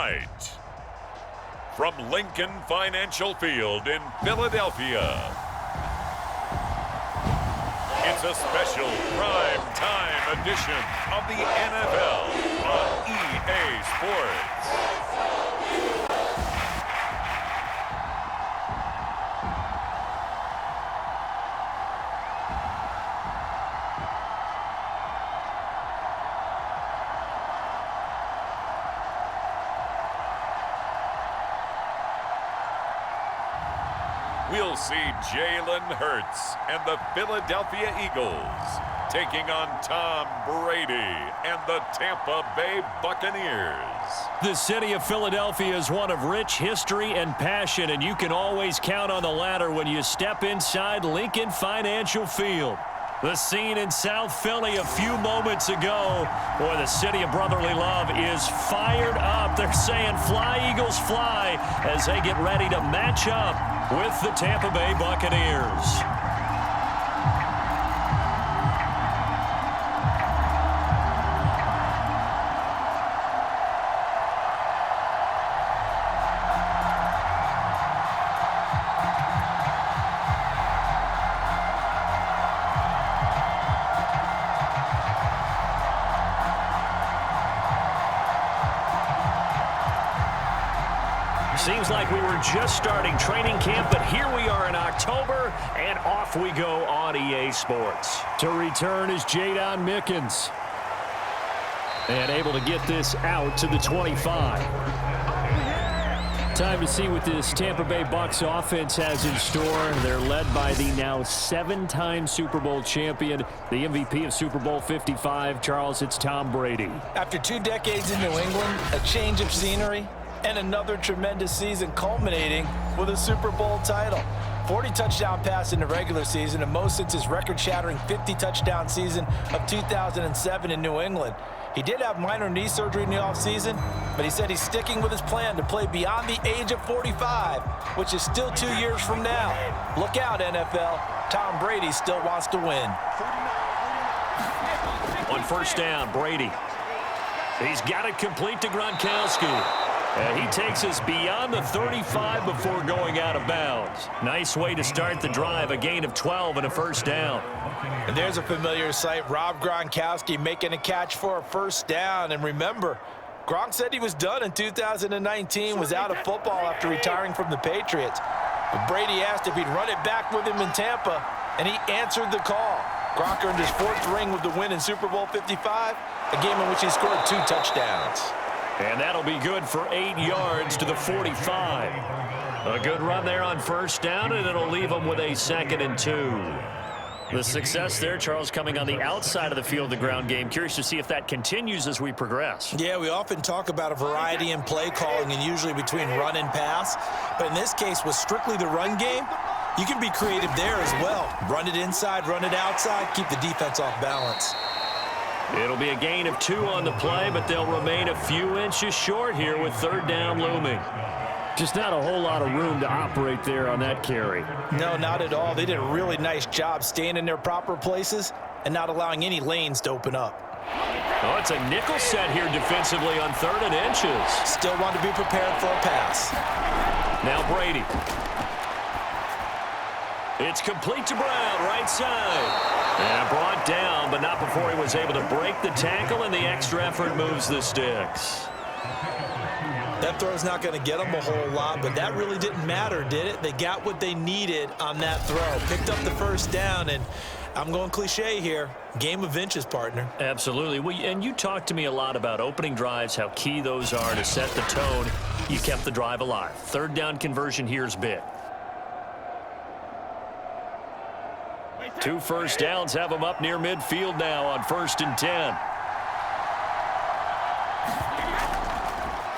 tonight. From Lincoln Financial Field in Philadelphia, it's a special prime time edition of the NFL on EA Sports. We'll see Jalen Hurts and the Philadelphia Eagles taking on Tom Brady and the Tampa Bay Buccaneers. The city of Philadelphia is one of rich history and passion, and you can always count on the latter when you step inside Lincoln Financial Field. The scene in South Philly a few moments ago. Boy, the city of brotherly love is fired up. They're saying, "Fly, Eagles, fly," as they get ready to match up with the Tampa Bay Buccaneers. Seems like we were just starting training camp, but here we are in October, and off we go on EA Sports. To return is Jadon Mickens. And able to get this out to the 25. Time to see what this Tampa Bay Bucs offense has in store. They're led by the now 7-time Super Bowl champion, the MVP of Super Bowl 55. Charles, it's Tom Brady. After 2 decades in New England, a change of scenery, and another tremendous season culminating with a Super Bowl title. 40 touchdown pass in the regular season, and most since his record-shattering 50-touchdown season of 2007 in New England. He did have minor knee surgery in the offseason, but he said he's sticking with his plan to play beyond the age of 45, which is still 2 years from now. Look out, NFL. Tom Brady still wants to win. On first down, Brady. He's got it complete to Gronkowski. And he takes us beyond the 35 before going out of bounds. Nice way to start the drive, a gain of 12 and a first down. And there's a familiar sight, Rob Gronkowski making a catch for a first down. And remember, Gronk said he was done in 2019, was out of football after retiring from the Patriots. But Brady asked if he'd run it back with him in Tampa, and he answered the call. Gronk earned his 4th ring with the win in Super Bowl 55, a game in which he scored 2 touchdowns. And that'll be good for 8 yards to the 45. A good run there on first down, and it'll leave them with a 2nd and 2. The success there, Charles, coming on the outside of the field, the ground game. Curious to see if that continues as we progress. Yeah, we often talk about a variety in play calling and usually between run and pass. But in this case, with strictly the run game, you can be creative there as well. Run it inside, run it outside, keep the defense off balance. It'll be a gain of 2 on the play, but they'll remain a few inches short here with 3rd down looming. Just not a whole lot of room to operate there on that carry. No, not at all. They did a really nice job staying in their proper places and not allowing any lanes to open up. Oh, it's a nickel set here defensively on 3rd and inches. Still want to be prepared for a pass. Now Brady. It's complete to Brown, right side. And brought down, but not before he was able to break the tackle, and the extra effort moves the sticks. That throw's not going to get them a whole lot, but that really didn't matter, did it? They got what they needed on that throw. Picked up the first down, and I'm going cliche here. Game of inches, partner. Absolutely. Well, and you talked to me a lot about opening drives, how key those are to set the tone. You kept the drive alive. 3rd down conversion here is big. 2 first downs have them up near midfield now on 1st and 10.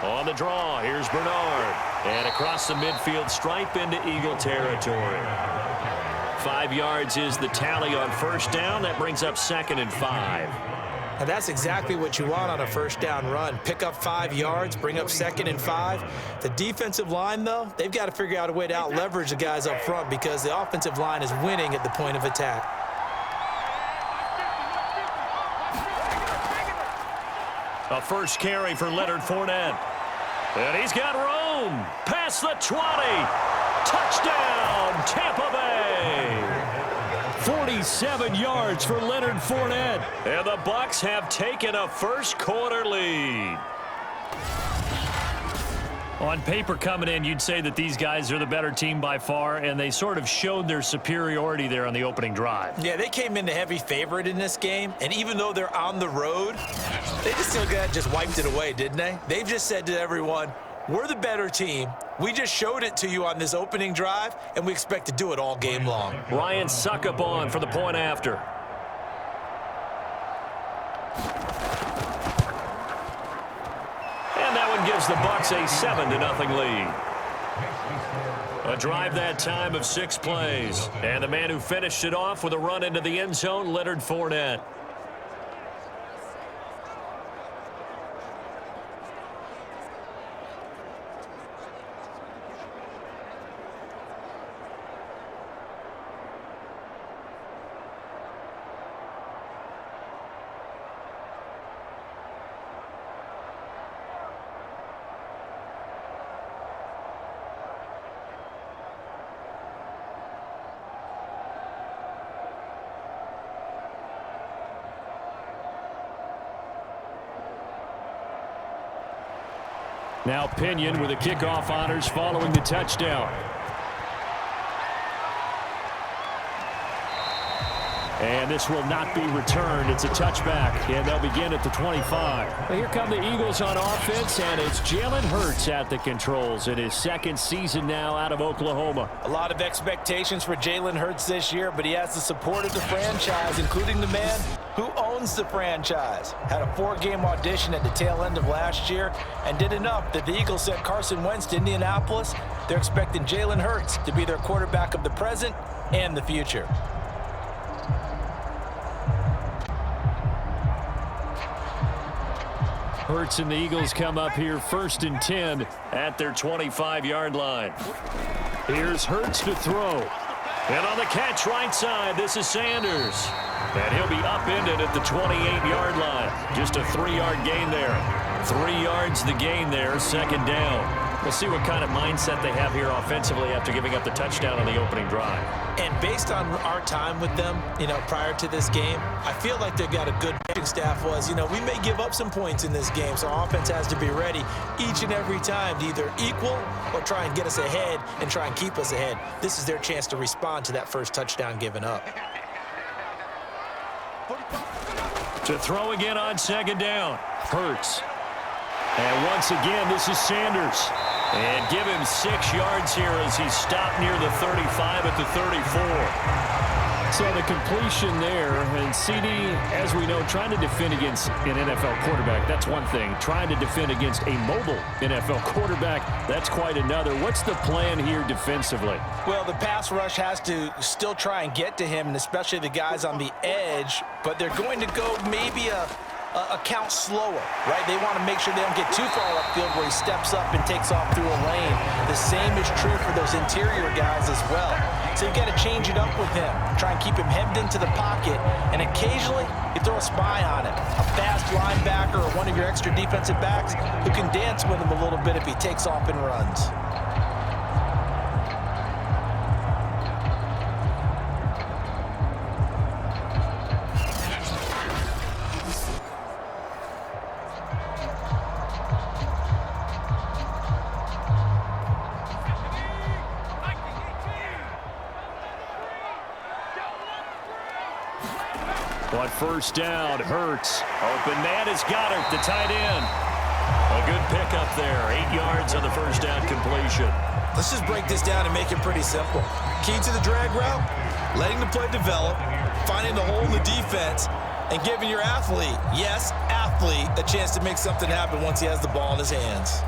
On the draw, here's Bernard. And across the midfield stripe into Eagle territory. 5 yards is the tally on first down. That brings up 2nd and 5. And that's exactly what you want on a first down run. Pick up 5 yards, bring up 2nd and 5. The defensive line, though, they've got to figure out a way to out-leverage the guys up front because the offensive line is winning at the point of attack. A first carry for Leonard Fournette. And he's got room. Past the 20. Touchdown, Tampa Bay. 47 yards for Leonard Fournette. And the Bucs have taken a first-quarter lead. On paper coming in, you'd say that these guys are the better team by far, and they sort of showed their superiority there on the opening drive. Yeah, they came in the heavy favorite in this game, and even though they're on the road, they just wiped it away, didn't they? They've just said to everyone, we're the better team. We just showed it to you on this opening drive, and we expect to do it all game long. Ryan Suckup on for the point after. And that one gives the Bucs a 7-0 lead. A drive that time of 6 plays. And the man who finished it off with a run into the end zone, Leonard Fournette. Now Pinion with the kickoff honors following the touchdown. And this will not be returned. It's a touchback, and they'll begin at the 25. Well, here come the Eagles on offense, and it's Jalen Hurts at the controls in his second season now out of Oklahoma. A lot of expectations for Jalen Hurts this year, but he has the support of the franchise, including the man who owns the franchise. Had a 4-game audition at the tail end of last year and did enough that the Eagles sent Carson Wentz to Indianapolis. They're expecting Jalen Hurts to be their quarterback of the present and the future. Hurts and the Eagles come up here 1st and 10 at their 25-yard line. Here's Hurts to throw. And on the catch right side, this is Sanders. And he'll be upended at the 28-yard line. Just a 3-yard gain there. 3 yards the gain there, 2nd down. We'll see what kind of mindset they have here offensively after giving up the touchdown on the opening drive. And based on our time with them, prior to this game, I feel like they've got a good pitching staff. We may give up some points in this game, so our offense has to be ready each and every time to either equal or try and get us ahead and try and keep us ahead. This is their chance to respond to that first touchdown given up. To throw again on 2nd down. Hurts. And once again, this is Sanders. And give him 6 yards here as he stopped near the 35 at the 34. So the completion there, and CD, as we know, trying to defend against an NFL quarterback, that's one thing. Trying to defend against a mobile NFL quarterback, that's quite another. What's the plan here defensively? Well, the pass rush has to still try and get to him, and especially the guys on the edge, but they're going to go maybe a count slower, right? They want to make sure they don't get too far upfield where he steps up and takes off through a lane. The same is true for those interior guys as well. So you've got to change it up with him. Try and keep him hemmed into the pocket, and occasionally you throw a spy on him. A fast linebacker or one of your extra defensive backs who can dance with him a little bit if he takes off and runs. On 1st down, Hurts. Open man is Goddard, the tight end. A good pickup there. 8 yards on the 1st down completion. Let's just break this down and make it pretty simple. Key to the drag route, letting the play develop, finding the hole in the defense, and giving your athlete, yes, athlete, a chance to make something happen once he has the ball in his hands.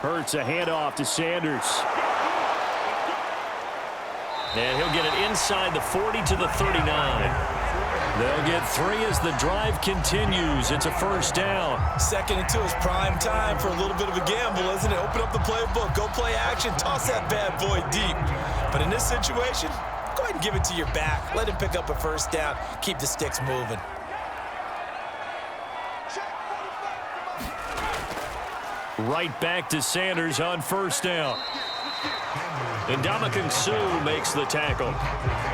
Hurts a handoff to Sanders. And he'll get it inside the 40 to the 39. They'll get 3 as the drive continues. It's a first down. 2nd and 2 is prime time for a little bit of a gamble, isn't it? Open up the playbook, go play action, toss that bad boy deep. But in this situation, go ahead and give it to your back. Let him pick up a first down. Keep the sticks moving. Right back to Sanders on first down. And Ndamukong Suh makes the tackle.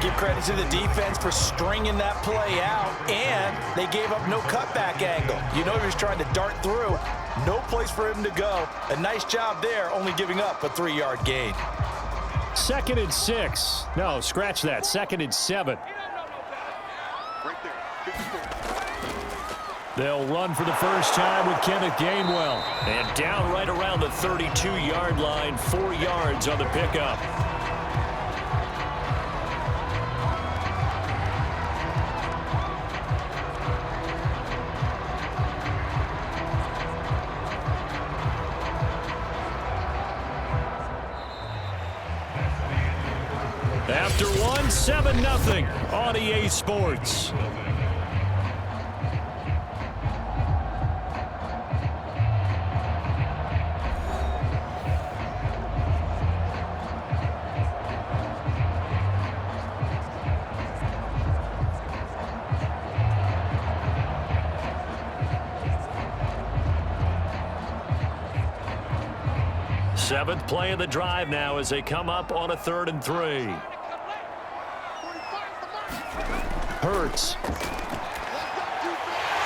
Give credit to the defense for stringing that play out, and they gave up no cutback angle. You know he was trying to dart through. No place for him to go. A nice job there, only giving up a 3-yard gain. 2nd and 6. No, scratch that. 2nd and 7. They'll run for the first time with Kenneth Gainwell. And down right around the 32-yard line, 4 yards on the pickup. After one, 7-0 on EA Sports. Seventh play of the drive now as they come up on a 3rd and 3. Hurts.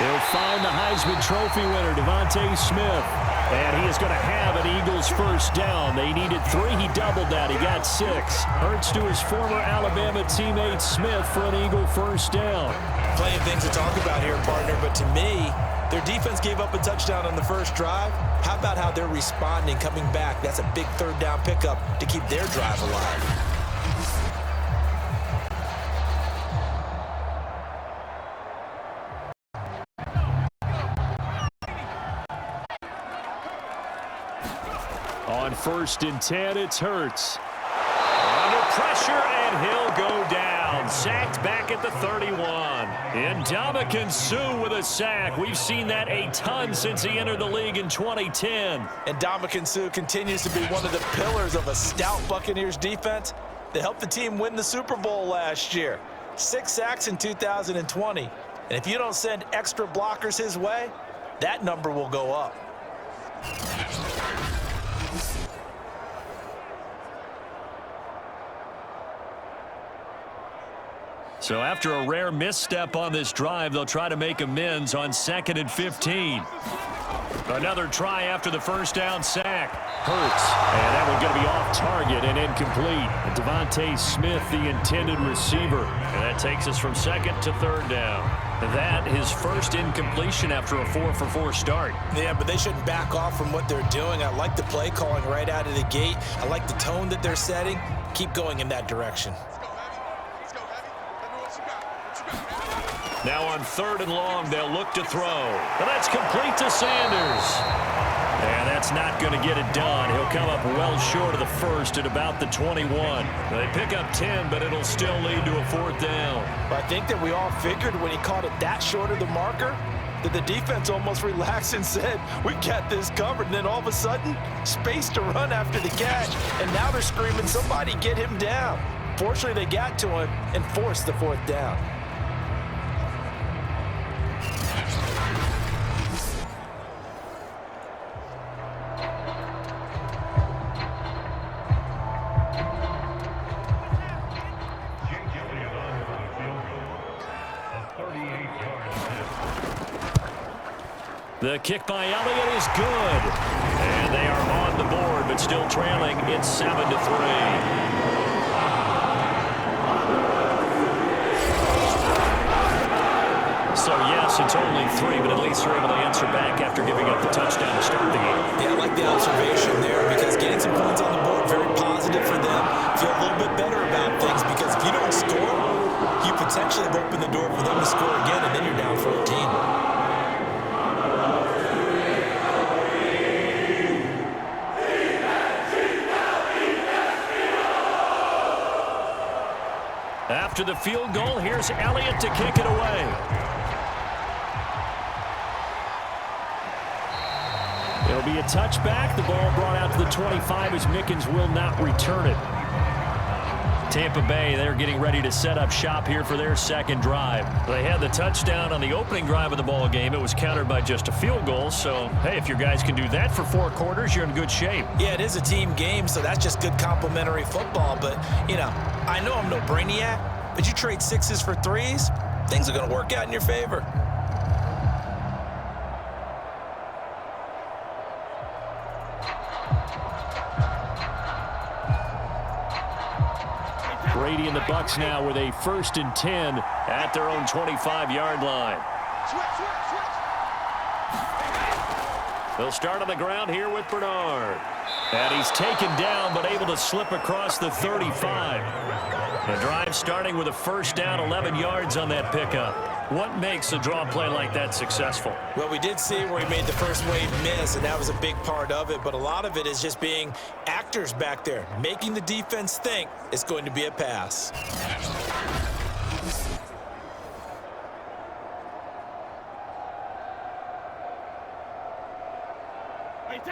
He'll find the Heisman Trophy winner, Devontae Smith. And he is going to have an Eagles first down. They needed 3. He doubled that. He got 6. Hurts to his former Alabama teammate Smith for an Eagle first down. Plenty of things to talk about here, partner, but to me, their defense gave up a touchdown on the first drive. How about how they're responding, coming back? That's a big 3rd down pickup to keep their drive alive. On 1st and 10, it's Hurts. Under pressure, and he'll go down. Sacked back at the 31. And Ndamukong Suh with a sack. We've seen that a ton since he entered the league in 2010. And Ndamukong Suh continues to be one of the pillars of a stout Buccaneers defense that helped the team win the Super Bowl last year. 6 sacks in 2020. And if you don't send extra blockers his way, that number will go up. So after a rare misstep on this drive, they'll try to make amends on 2nd and 15. Another try after the first down sack. Hurts. And that one's going to be off target and incomplete. Devontae Smith, the intended receiver. And that takes us from 2nd to 3rd down. That his first incompletion after a 4-for-4 start. Yeah, but they shouldn't back off from what they're doing. I like the play calling right out of the gate. I like the tone that they're setting. Keep going in that direction. Now on 3rd and long, they'll look to throw. And that's complete to Sanders. And that's not going to get it done. He'll come up well short of the first at about the 21. They pick up 10, but it'll still lead to a 4th down. I think that we all figured when he caught it that short of the marker that the defense almost relaxed and said, we got this covered. And then all of a sudden, space to run after the catch. And now they're screaming, somebody get him down. Fortunately, they got to him and forced the 4th down. The kick by Elliott is good. And they are on the board, but still trailing. It's 7-3. So, yes, it's only 3, but at least they're able to answer back after giving up the touchdown to start the game. Yeah, I like the observation there because getting some points on the board, very positive for them. Feel a little bit better about things because if you don't score, you potentially have opened the door for them to score again, and then you're down 14. After the field goal, here's Elliott to kick it away. It'll be a touchback. The ball brought out to the 25 as Mickens will not return it. Tampa Bay, they're getting ready to set up shop here for their second drive. They had the touchdown on the opening drive of the ball game. It was countered by just a field goal. So, hey, if your guys can do that for 4 quarters, you're in good shape. Yeah, it is a team game, so that's just good complimentary football. But, you know, I know I'm no brainiac, but you trade 6s for 3s, things are going to work out in your favor. Brady and the Bucs now with a 1st and 10 at their own 25-yard line. They'll start on the ground here with Bernard. And he's taken down but able to slip across the 35. The drive starting with a 1st down, 11 yards on that pickup. What makes a draw play like that successful? Well, we did see where he made the first wave miss, and that was a big part of it. But a lot of it is just being actors back there, making the defense think it's going to be a pass.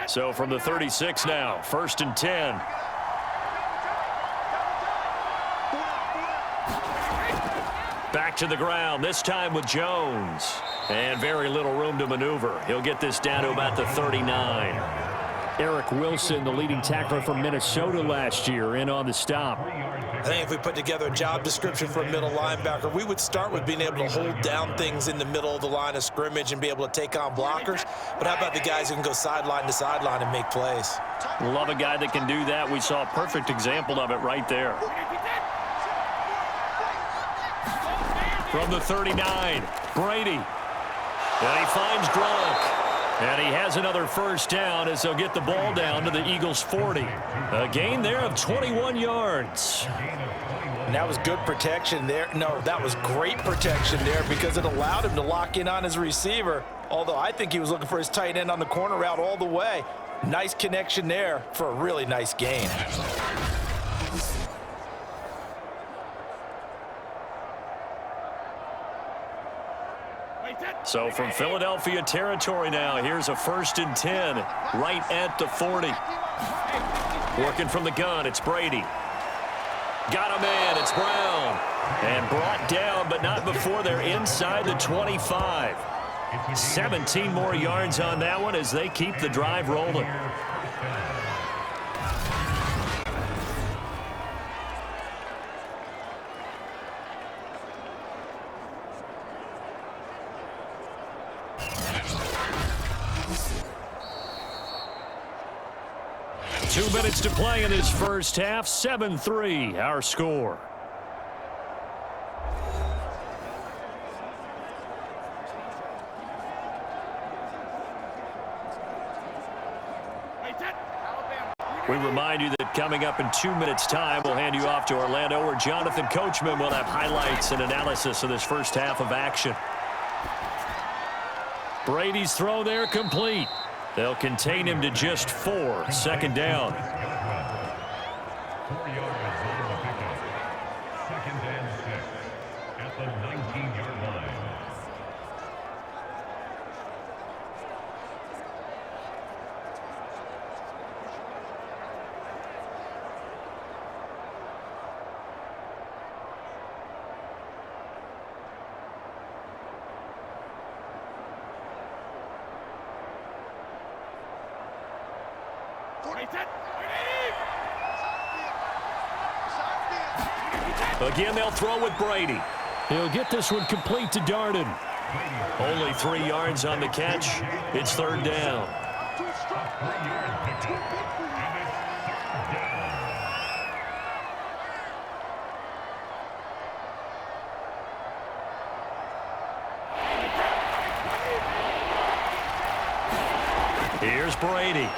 So from the 36 now, 1st and 10. Back to the ground, this time with Jones. And very little room to maneuver. He'll get this down to about the 39. Eric Wilson, the leading tackler from Minnesota last year, in on the stop. I think if we put together a job description for a middle linebacker, we would start with being able to hold down things in the middle of the line of scrimmage and be able to take on blockers. But how about the guys who can go sideline to sideline and make plays? Love a guy that can do that. We saw a perfect example of it right there. From the 39, Brady. And he finds Gronk. And he has another 1st down as they'll get the ball down to the Eagles' 40. A gain there of 21 yards. And that was good protection there. No, that was great protection there because it allowed him to lock in on his receiver. Although I think he was looking for his tight end on the corner route all the way. Nice connection there for a really nice gain. So from Philadelphia territory now, here's a 1st and 10 right at the 40. Working from the gun, it's Brady. Got a man, it's Brown. And brought down, but not before they're inside the 25. 17 more yards on that one as they keep the drive rolling. Two minutes to play in this first half. 7-3, our score. We remind you that coming up in 2 minutes' time, we'll hand you off to Orlando, where Jonathan Coachman will have highlights and analysis of this first half of action. Brady's throw there complete. They'll contain him to just 4. 2nd down. 4 yards on the pickup. 2nd and 6 at the 19-yard line. Again, they'll throw with Brady. He'll get this one complete to Darden. Only 3 yards on the catch. It's 3rd down. Here's Brady.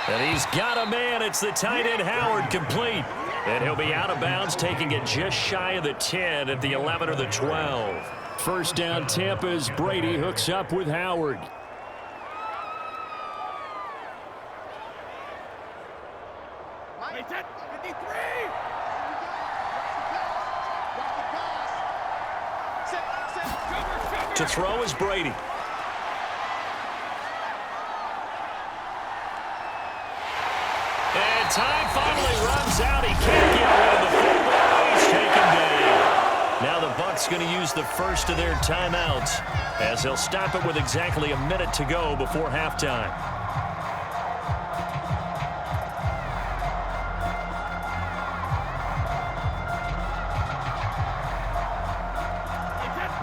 And he's got a man. It's the tight end, Howard, complete. And he'll be out of bounds, taking it just shy of the 10 at the 11 or the 12. 1st down, Tampa, as Brady hooks up with Howard. To throw is Brady. And time finally runs out. He can't get rid of the football. He's taken down. Now the Bucs going to use the first of their timeouts as they'll stop it with exactly a minute to go before halftime.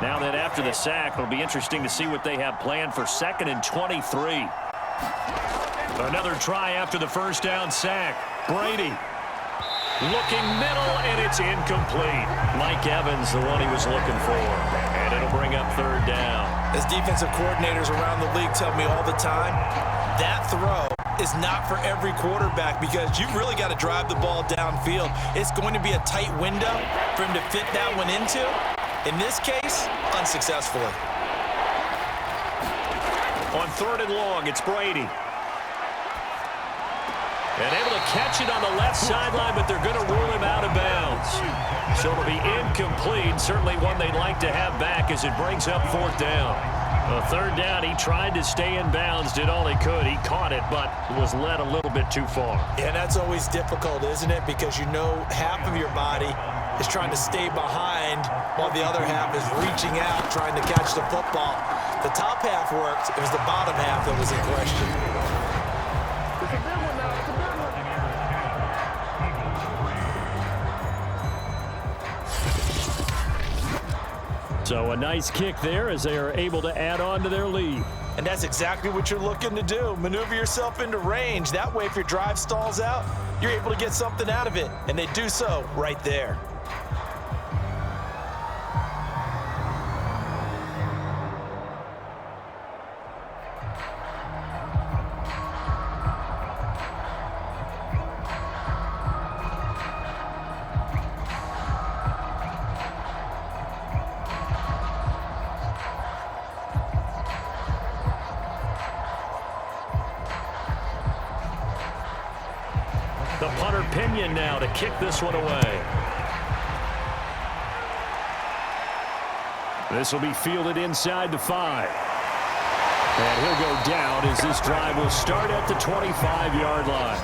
Now that after the sack, it'll be interesting to see what they have planned for 2nd and 23. Another try after the first down sack. Brady looking middle, and it's incomplete. Mike Evans, the one he was looking for. And it'll bring up 3rd down. As defensive coordinators around the league tell me all the time, that throw is not for every quarterback because you've really got to drive the ball downfield. It's going to be a tight window for him to fit that one into. In this case, unsuccessfully. On 3rd and long, it's Brady. And able to catch it on the left sideline, but they're going to rule him out of bounds. So it'll be incomplete. Certainly one they'd like to have back as it brings up 4th down. 3rd down, he tried to stay in bounds, did all he could. He caught it, but was led a little bit too far. Yeah, that's always difficult, isn't it? Because you know half of your body is trying to stay behind while the other half is reaching out, trying to catch the football. The top half worked. It was the bottom half that was in question. So a nice kick there as they are able to add on to their lead. And that's exactly what you're looking to do. Maneuver yourself into range. That way, if your drive stalls out, you're able to get something out of it. And they do so right there. The punter Pinion now to kick this one away. This will be fielded inside the 5. And he'll go down as this drive will start at the 25-yard line.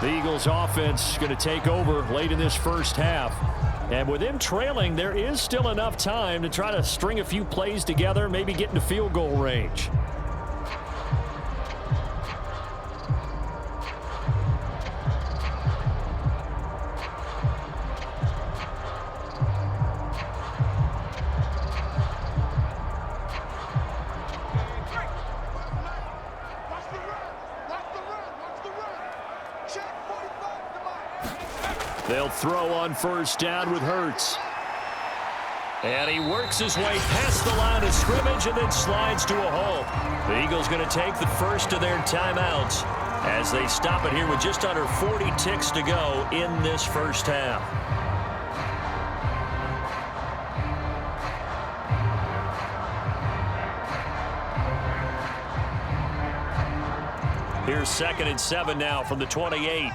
The Eagles offense going to take over late in this first half. And with them trailing, there is still enough time to try to string a few plays together, maybe get into field goal range. They'll throw on first down with Hurts. And he works his way past the line of scrimmage and then slides to a halt. The Eagles going to take the first of their timeouts as they stop it here with just under 40 ticks to go in this first half. Here's 2nd and 7 now from the 28.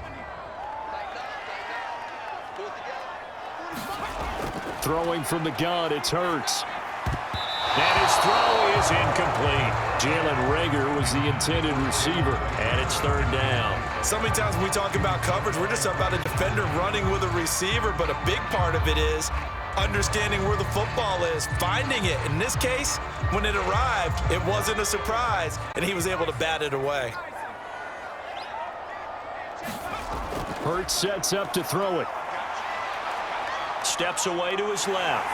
Throwing from the gun, it's Hurts. And his throw is incomplete. Jalen Reagor was the intended receiver, and it's 3rd down. So many times when we talk about coverage, we're just about a defender running with a receiver, but a big part of it is understanding where the football is, finding it. In this case, when it arrived, it wasn't a surprise, and he was able to bat it away. Hurts sets up to throw it. Steps away to his left.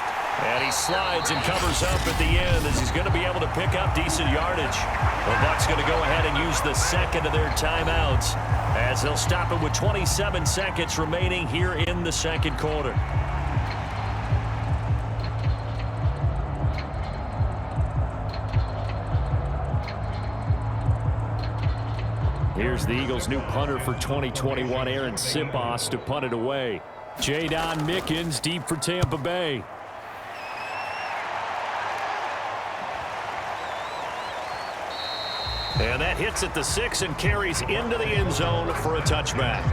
And he slides and covers up at the end as he's going to be able to pick up decent yardage. The Bucs going to go ahead and use the second of their timeouts as they'll stop it with 27 seconds remaining here in the second quarter. Here's the Eagles' new punter for 2021, Aaron Sipos, to punt it away. Jadon Mickens deep for Tampa Bay. And that hits at the 6 and carries into the end zone for a touchback.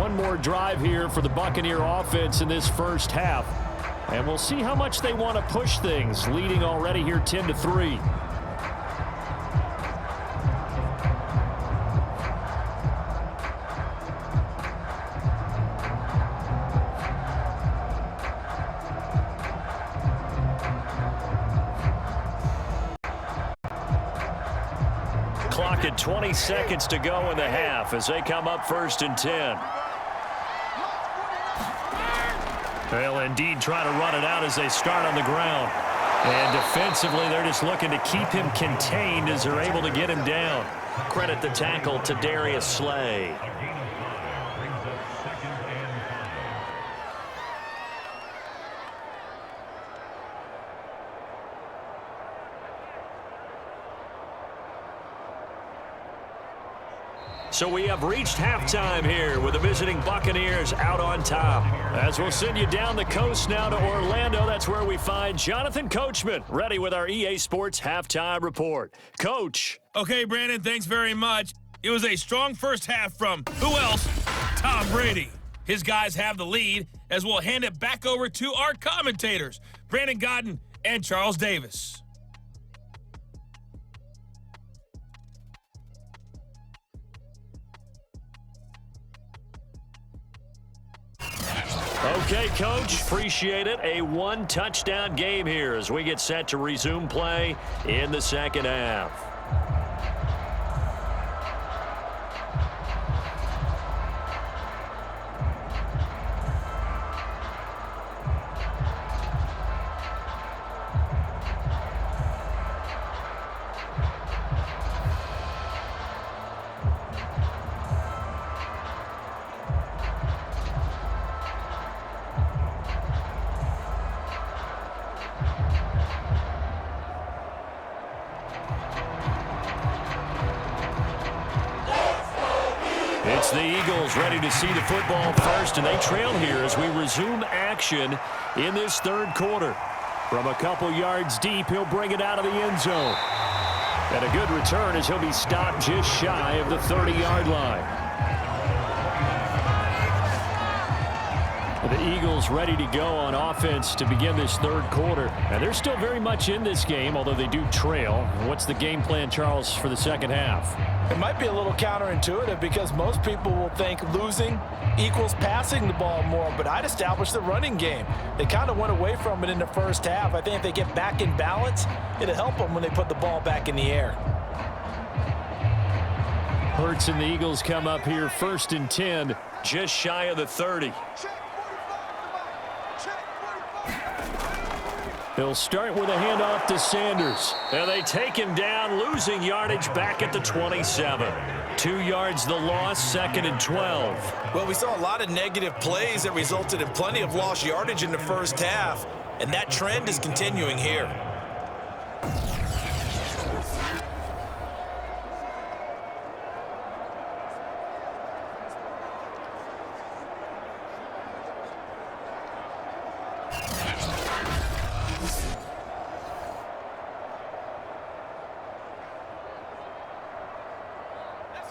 one more drive here for the Buccaneer offense in this first half. And we'll see how much they want to push things, leading already here 10-3. Clock at 20 seconds to go in the half as they come up 1st and 10. They'll indeed try to run it out as they start on the ground. And defensively, they're just looking to keep him contained as they're able to get him down. Credit the tackle to Darius Slay. So we have reached halftime here with the visiting Buccaneers out on top. As we'll send you down the coast now to Orlando, that's where we find Jonathan Coachman, ready with our EA Sports halftime report. Coach. Okay, Brandon, thanks very much. It was a strong first half from, who else? Tom Brady. His guys have the lead as we'll hand it back over to our commentators, Brandon Godden and Charles Davis. Okay, Coach, appreciate it. A one-touchdown game here as we get set to resume play in the second half. It's the Eagles ready to see the football first, and they trail here as we resume action in this third quarter. From a couple yards deep, he'll bring it out of the end zone. And a good return as he'll be stopped just shy of the 30-yard line. The Eagles ready to go on offense to begin this third quarter. And they're still very much in this game, although they do trail. What's the game plan, Charles, for the second half? It might be a little counterintuitive because most people will think losing equals passing the ball more, but I'd establish the running game. They kind of went away from it in the first half. I think if they get back in balance, it'll help them when they put the ball back in the air. Hurts and the Eagles come up here 1st and 10, just shy of the 30. He'll start with a handoff to Sanders. And they take him down, losing yardage back at the 27. 2 yards the loss, 2nd and 12. Well, we saw a lot of negative plays that resulted in plenty of lost yardage in the first half, and that trend is continuing here.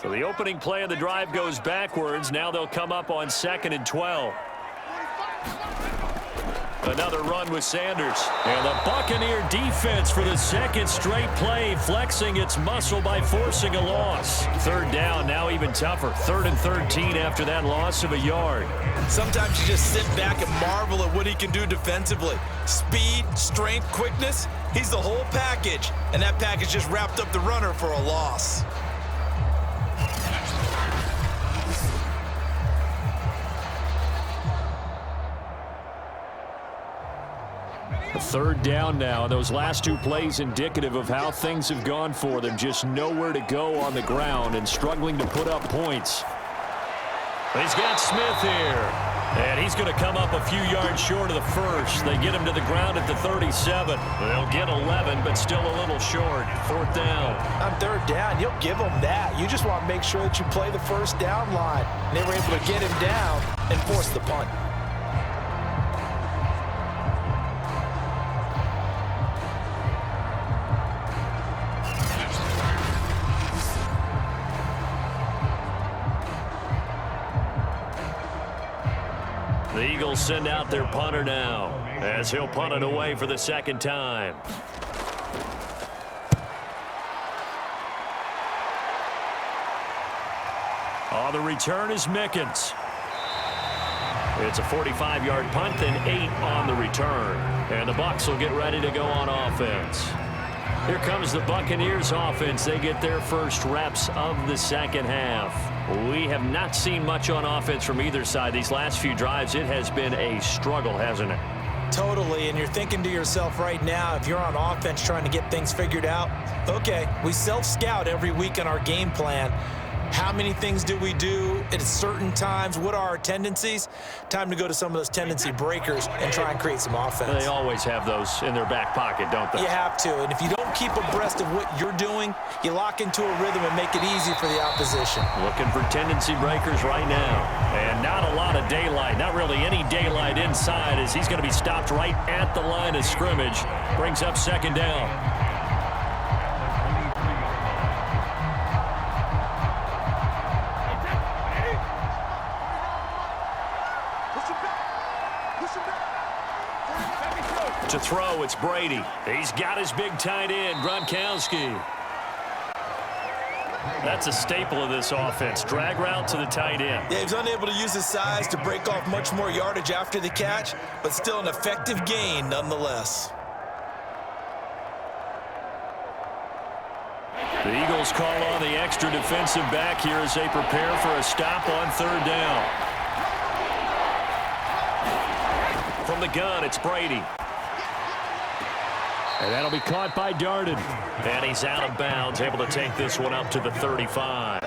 So the opening play of the drive goes backwards. Now they'll come up on 2nd and 12. Another run with Sanders. And the Buccaneer defense for the second straight play, flexing its muscle by forcing a loss. Third down, now even tougher. 3rd and 13 after that loss of a yard. Sometimes you just sit back and marvel at what he can do defensively. Speed, strength, quickness, he's the whole package. And that package just wrapped up the runner for a loss. Third down now. Those last two plays indicative of how things have gone for them. Just nowhere to go on the ground and struggling to put up points. He's got Smith here. And he's going to come up a few yards short of the first. They get him to the ground at the 37. They'll get 11, but still a little short. 4th down. On 3rd down, you'll give them that. You just want to make sure that you play the first down line. And they were able to get him down and force the punt. The Eagles send out their punter now as he'll punt it away for the second time. On the return is Mickens. It's a 45-yard punt, then 8 on the return. And the Bucs will get ready to go on offense. Here comes the Buccaneers offense. They get their first reps of the second half. We have not seen much on offense from either side. These last few drives, it has been a struggle, hasn't it? Totally, and you're thinking to yourself right now, if you're on offense trying to get things figured out, okay, we self-scout every week in our game plan. How many things do we do at certain times? What are our tendencies? Time to go to some of those tendency breakers and try and create some offense. They always have those in their back pocket, don't they? You have to, and if you don't keep abreast of what you're doing, you lock into a rhythm and make it easy for the opposition. Looking for tendency breakers right now. And not a lot of daylight, not really any daylight inside, as he's going to be stopped right at the line of scrimmage. Brings up second down. To throw, it's Brady. He's got his big tight end, Gronkowski. That's a staple of this offense. Drag route to the tight end. Yeah, he's unable to use his size to break off much more yardage after the catch, but still an effective gain nonetheless. The Eagles call on the extra defensive back here as they prepare for a stop on third down. From the gun, it's Brady. And that'll be caught by Darden. And he's out of bounds, able to take this one up to the 35.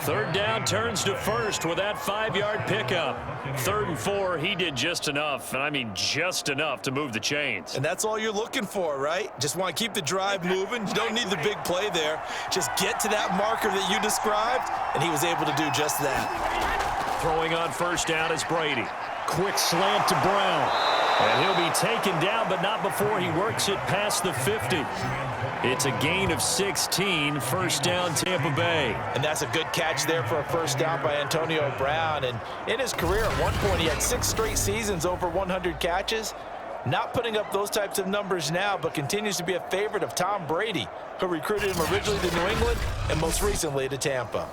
Third down turns to first with that 5-yard pickup. 3rd and 4, he did just enough, and I mean just enough to move the chains. And that's all you're looking for, right? Just want to keep the drive moving. You don't need the big play there. Just get to that marker that you described, and he was able to do just that. Throwing on first down is Brady. Quick slant to Brown. And he'll be taken down, but not before he works it past the 50. It's a gain of 16, first down Tampa Bay. And that's a good catch there for a first down by Antonio Brown. And in his career, at one point, he had 6 straight seasons over 100 catches. Not putting up those types of numbers now, but continues to be a favorite of Tom Brady, who recruited him originally to New England and most recently to Tampa.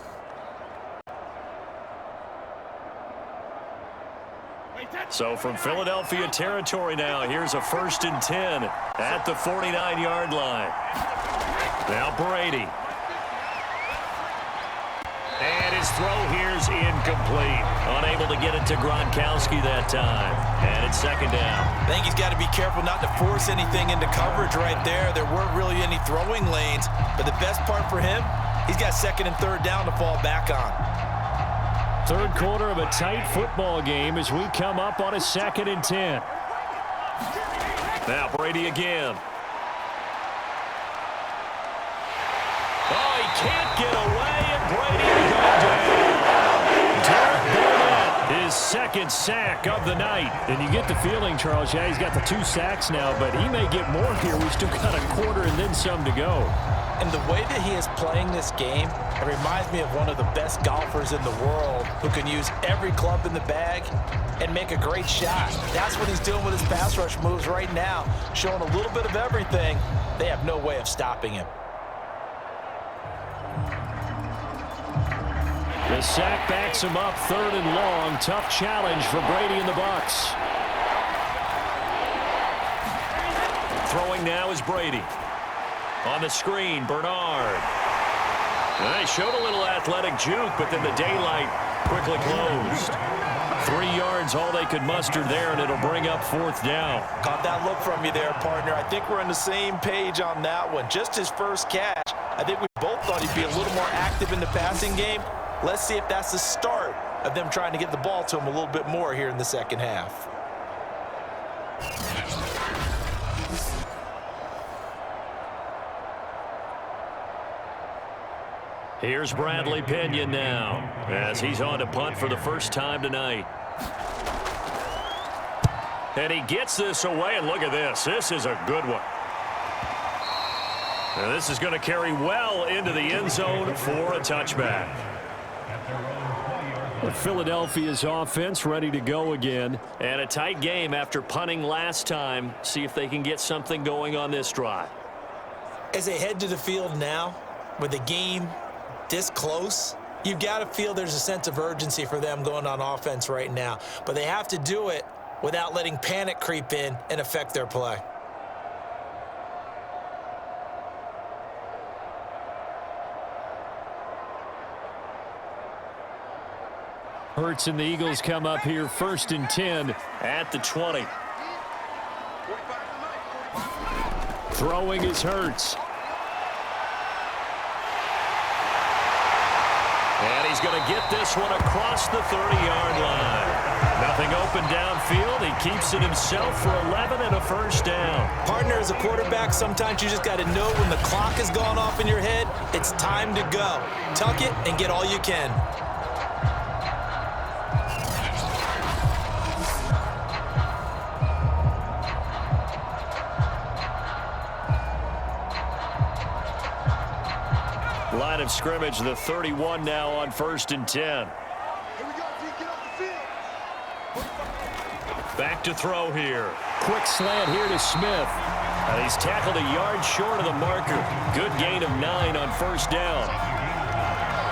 So from Philadelphia territory now, here's a 1st and 10 at the 49-yard line. Now Brady. And his throw here's incomplete. Unable to get it to Gronkowski that time. And it's second down. I think he's got to be careful not to force anything into coverage right there. There weren't really any throwing lanes. But the best part for him, he's got 2nd and 3rd down to fall back on. Third quarter of a tight football game as we come up on a 2nd and 10. Now Brady again. Oh, he can't get away, and Brady will go down. Derek Barnett, his 2nd sack of the night. And you get the feeling, Charles, yeah, he's got the 2 sacks now, but he may get more here. We've still got a quarter and then some to go. And the way that he is playing this game, it reminds me of one of the best golfers in the world who can use every club in the bag and make a great shot. That's what he's doing with his pass rush moves right now, showing a little bit of everything. They have no way of stopping him. The sack backs him up, 3rd and long. Tough challenge for Brady and the Bucs. Throwing now is Brady. On the screen, Bernard. They showed a little athletic juke, but then the daylight quickly closed. 3 yards, all they could muster there, and it'll bring up 4th down. Caught that look from you there, partner. I think we're on the same page on that one. Just his first catch. I think we both thought he'd be a little more active in the passing game. Let's see if that's the start of them trying to get the ball to him a little bit more here in the second half. Here's Bradley Pinion now, as he's on to punt for the first time tonight. And he gets this away, and look at this. This is a good one. And this is going to carry well into the end zone for a touchback. Philadelphia's offense ready to go again. And a tight game after punting last time. See if they can get something going on this drive. As they head to the field now, with the game this close, you've got to feel there's a sense of urgency for them going on offense right now. But they have to do it without letting panic creep in and affect their play. Hurts and the Eagles come up here 1st and 10 at the 20. Throwing is Hurts. And he's going to get this one across the 30-yard line. Nothing open downfield. He keeps it himself for 11 and a first down. Partner, as a quarterback, sometimes you just got to know when the clock has gone off in your head, it's time to go. Tuck it and get all you can. Line of scrimmage, the 31 now on 1st and 10. Back to throw here. Quick slant here to Smith. And he's tackled a yard short of the marker. Good gain of 9 on 1st down.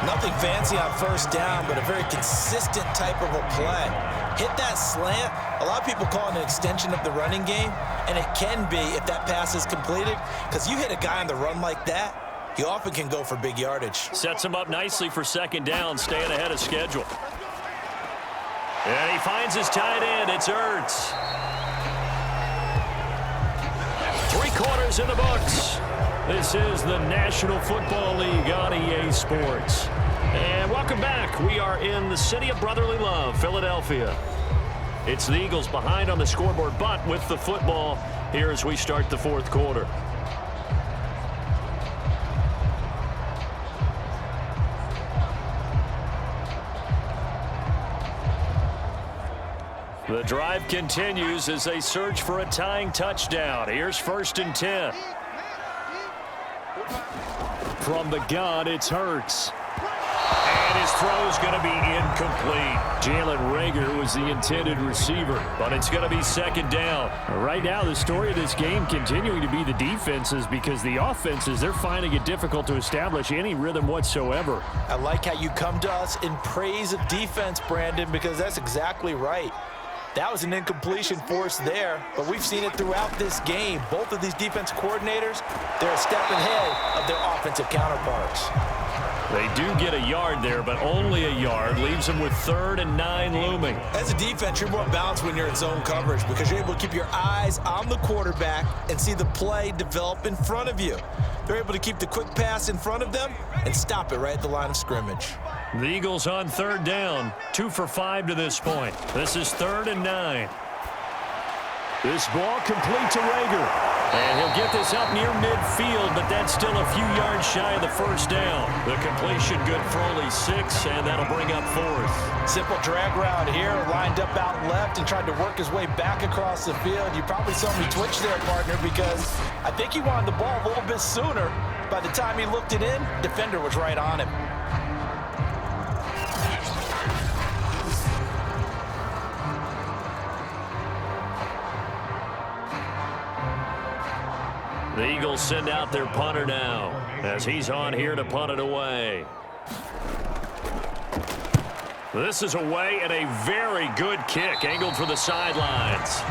Nothing fancy on 1st down, but a very consistent type of a play. Hit that slant. A lot of people call it an extension of the running game, and it can be if that pass is completed, because you hit a guy on the run like that, he often can go for big yardage. Sets him up nicely for 2nd down, staying ahead of schedule. And he finds his tight end. It's Ertz. 3 quarters in the books. This is the National Football League on EA Sports. And welcome back. We are in the city of brotherly love, Philadelphia. It's the Eagles behind on the scoreboard, but with the football here as we start the 4th quarter. The drive continues as they search for a tying touchdown. Here's 1st and 10. From the gun, it's Hurts. And his throw's going to be incomplete. Jalen Reagor was the intended receiver, but it's going to be 2nd down. Right now, the story of this game continuing to be the defenses, because the offenses, they're finding it difficult to establish any rhythm whatsoever. I like how you come to us in praise of defense, Brandon, because that's exactly right. That was an incompletion forced there, but we've seen it throughout this game. Both of these defense coordinators, they're a step ahead of their offensive counterparts. They do get a yard there, but only a yard. Leaves them with 3rd and 9 looming. As a defense, you're more balanced when you're in zone coverage because you're able to keep your eyes on the quarterback and see the play develop in front of you. They're able to keep the quick pass in front of them and stop it right at the line of scrimmage. The Eagles on 3rd down, 2 for 5 to this point. This is 3rd and 9. This ball complete to Reagor. And he'll get this up near midfield, but that's still a few yards shy of the 1st down. The completion good for only 6, and that'll bring up 4th. Simple drag route here, lined up out left and tried to work his way back across the field. You probably saw me twitch there, partner, because I think he wanted the ball a little bit sooner. By the time he looked it in, defender was right on him. The Eagles send out their punter now as he's on here to punt it away. This is away and a very good kick angled for the sidelines.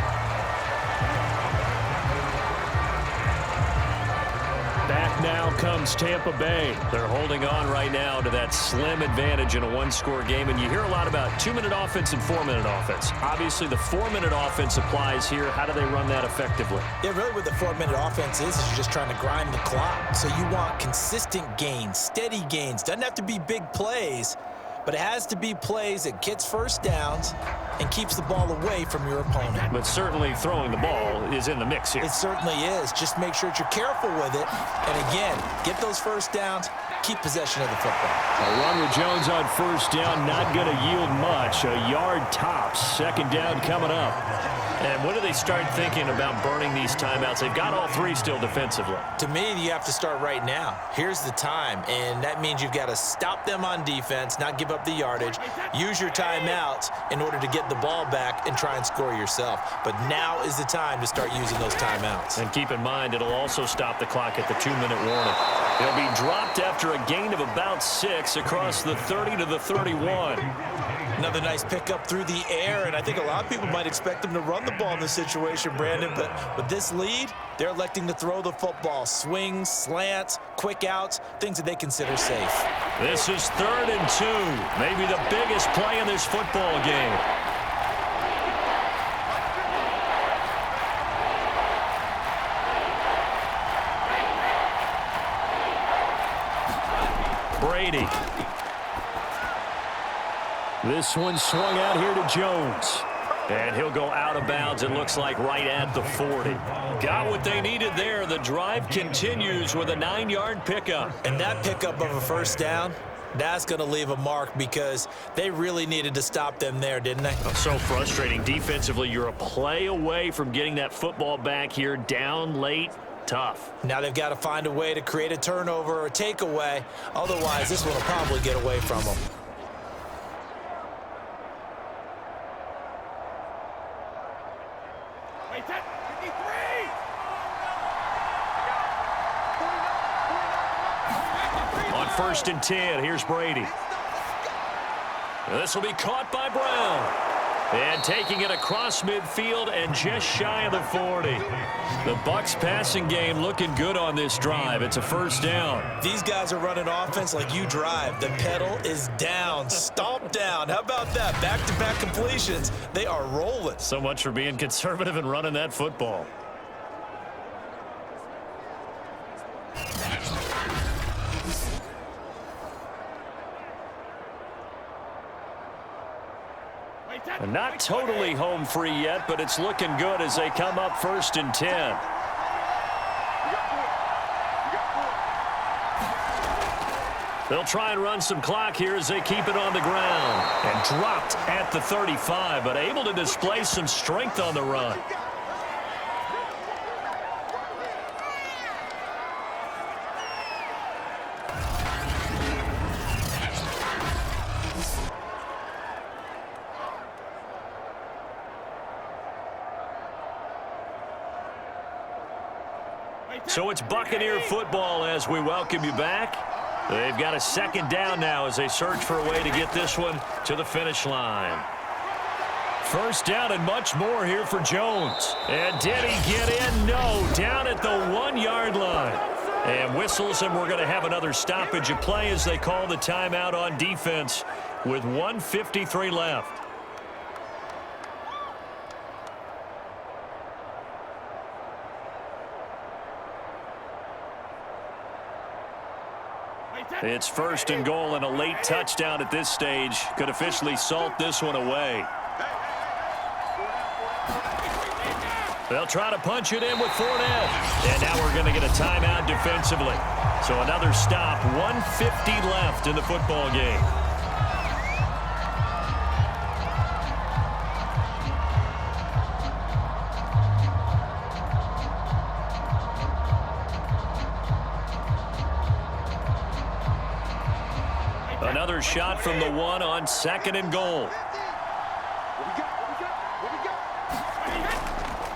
Back now comes Tampa Bay. They're holding on right now to that slim advantage in a 1-score game. And you hear a lot about 2-minute offense and 4-minute offense. Obviously, the 4-minute offense applies here. How do they run that effectively? Yeah, really what the 4-minute offense is you're just trying to grind the clock. So you want consistent gains, steady gains. Doesn't have to be big plays, but it has to be plays that gets first downs and keeps the ball away from your opponent. But certainly throwing the ball is in the mix here. It certainly is. Just make sure that you're careful with it. And again, get those first downs, keep possession of the football. A run with Jones on 1st down, not going to yield much. A yard tops. 2nd down coming up. And when do they start thinking about burning these timeouts? They've got all three still defensively. To me, you have to start right now. Here's the time, and that means you've got to stop them on defense, not give up the yardage, use your timeouts in order to get the ball back and try and score yourself. But now is the time to start using those timeouts. And keep in mind, it'll also stop the clock at the 2-minute warning. He'll be dropped after a gain of about 6 across the 30 to the 31. Another nice pickup through the air, and I think a lot of people might expect them to run the ball in this situation, Brandon, but with this lead, they're electing to throw the football. Swings, slants, quick outs, things that they consider safe. This is 3rd and 2, maybe the biggest play in this football game. Brady. This one swung out here to Jones. And he'll go out of bounds, it looks like, right at the 40. Got what they needed there. The drive continues with a 9-yard pickup. And that pickup of a first down, that's going to leave a mark because they really needed to stop them there, didn't they? So frustrating. Defensively, you're a play away from getting that football back here down late. Tough. Now they've got to find a way to create a turnover or a takeaway. Otherwise, this one will probably get away from them. On 1st and 10, here's Brady. This will be caught by Brown. And taking it across midfield and just shy of the 40. The Bucs passing game looking good on this drive. It's a first down. These guys are running offense like you drive. The pedal is down, stomp down. How about that? Back-to-back completions. They are rolling. So much for being conservative and running that football. And not totally home free yet, but it's looking good as they come up 1st and 10. They'll try and run some clock here as they keep it on the ground. And dropped at the 35, but able to display some strength on the run. So it's Buccaneer football as we welcome you back. They've got a 2nd down now as they search for a way to get this one to the finish line. 1st down and much more here for Jones. And did he get in? No, down at the 1-yard line. And whistles, and we're going to have another stoppage of play as they call the timeout on defense with 1:53 left. It's 1st and goal, and a late touchdown at this stage could officially salt this one away. They'll try to punch it in with Fournette. And now we're going to get a timeout defensively. So another stop, 1:50 left in the football game. Another shot from the 1 on 2nd and goal.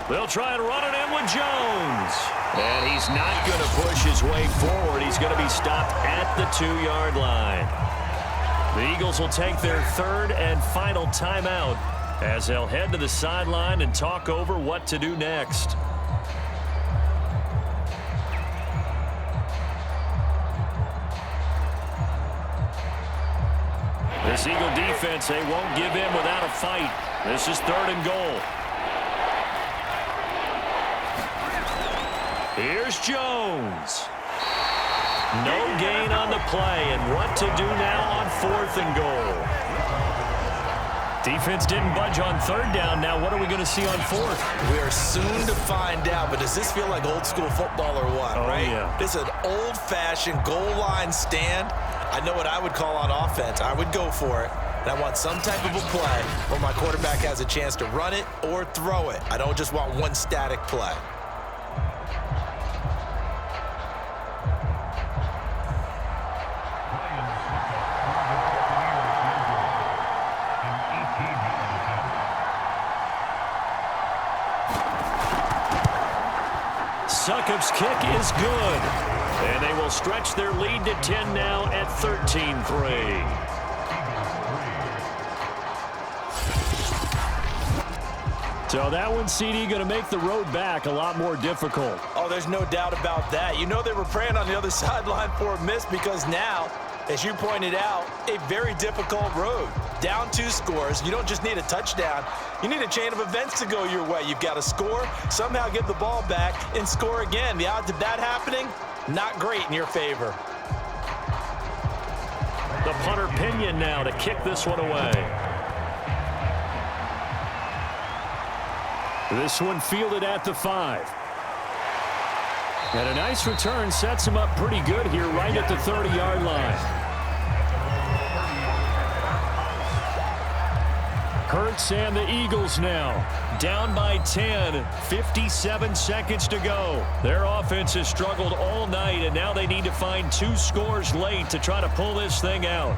They'll try and run it in with Jones. And he's not going to push his way forward. He's going to be stopped at the 2-yard line. The Eagles will take their 3rd and final timeout as they'll head to the sideline and talk over what to do next. This Eagle defense, they won't give in without a fight. This is 3rd and goal. Here's Jones. No gain on the play, and what to do now on 4th and goal. Defense didn't budge on 3rd down. Now what are we going to see on 4th? We are soon to find out, but does this feel like old school football or what, right? Yeah. This is an old-fashioned goal line stand. I know what I would call on offense. I would go for it. and I want some type of a play where my quarterback has a chance to run it or throw it. I don't just want one static play. Succop's kick is good. And they will stretch their lead to 10 now at 13-3. So that one, CD, going to make the road back a lot more difficult. Oh, there's no doubt about that. You know they were praying on the other sideline for a miss because now, as you pointed out, a very difficult road. Down 2 scores. You don't just need a touchdown. You need a chain of events to go your way. You've got to score, somehow get the ball back, and score again. The odds of that happening, not great in your favor. The punter Pinion now to kick this one away. This one fielded at the 5. And a nice return sets him up pretty good here right at the 30-yard line. Hurts and the Eagles now down by 10, 57 seconds to go. Their offense has struggled all night, and now they need to find 2 scores late to try to pull this thing out.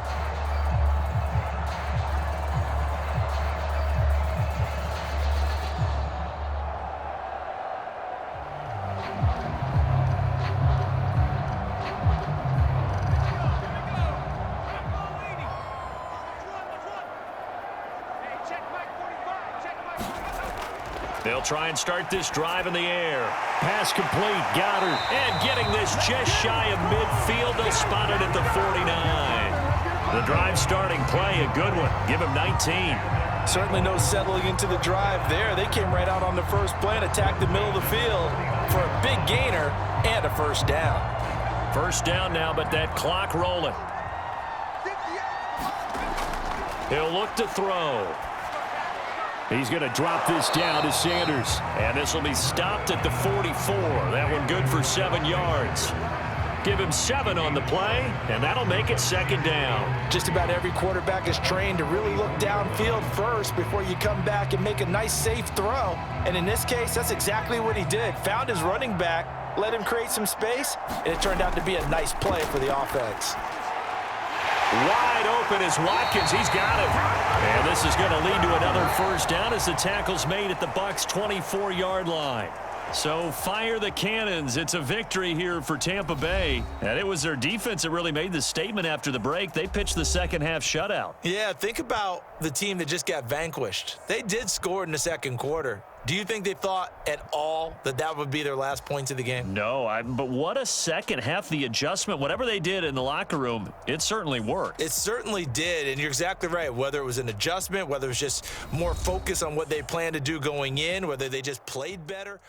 They'll try and start this drive in the air. Pass complete. Goddard. And getting this just shy of midfield. They'll spot it at the 49. The drive starting play, a good one. Give him 19. Certainly no settling into the drive there. They came right out on the first play and attacked the middle of the field for a big gainer and a first down. First down now, but that clock rolling. He'll look to throw. He's going to drop this down to Sanders. And this will be stopped at the 44. That one good for 7 yards. Give him 7 on the play, and that'll make it second down. Just about every quarterback is trained to really look downfield first before you come back and make a nice, safe throw. And in this case, that's exactly what he did. Found his running back, let him create some space, and it turned out to be a nice play for the offense. Wide open is Watkins. He's got it. And this is going to lead to another first down as the tackle's made at the Bucs' 24-yard line. So fire the cannons. It's a victory here for Tampa Bay. And it was their defense that really made the statement after the break. They pitched the second half shutout. Yeah, think about the team that just got vanquished. They did score in the second quarter. Do you think they thought at all that that would be their last points of the game? No, but what a second half. The adjustment, whatever they did in the locker room, it certainly worked. It certainly did, and you're exactly right. Whether it was an adjustment, whether it was just more focus on what they planned to do going in, whether they just played better.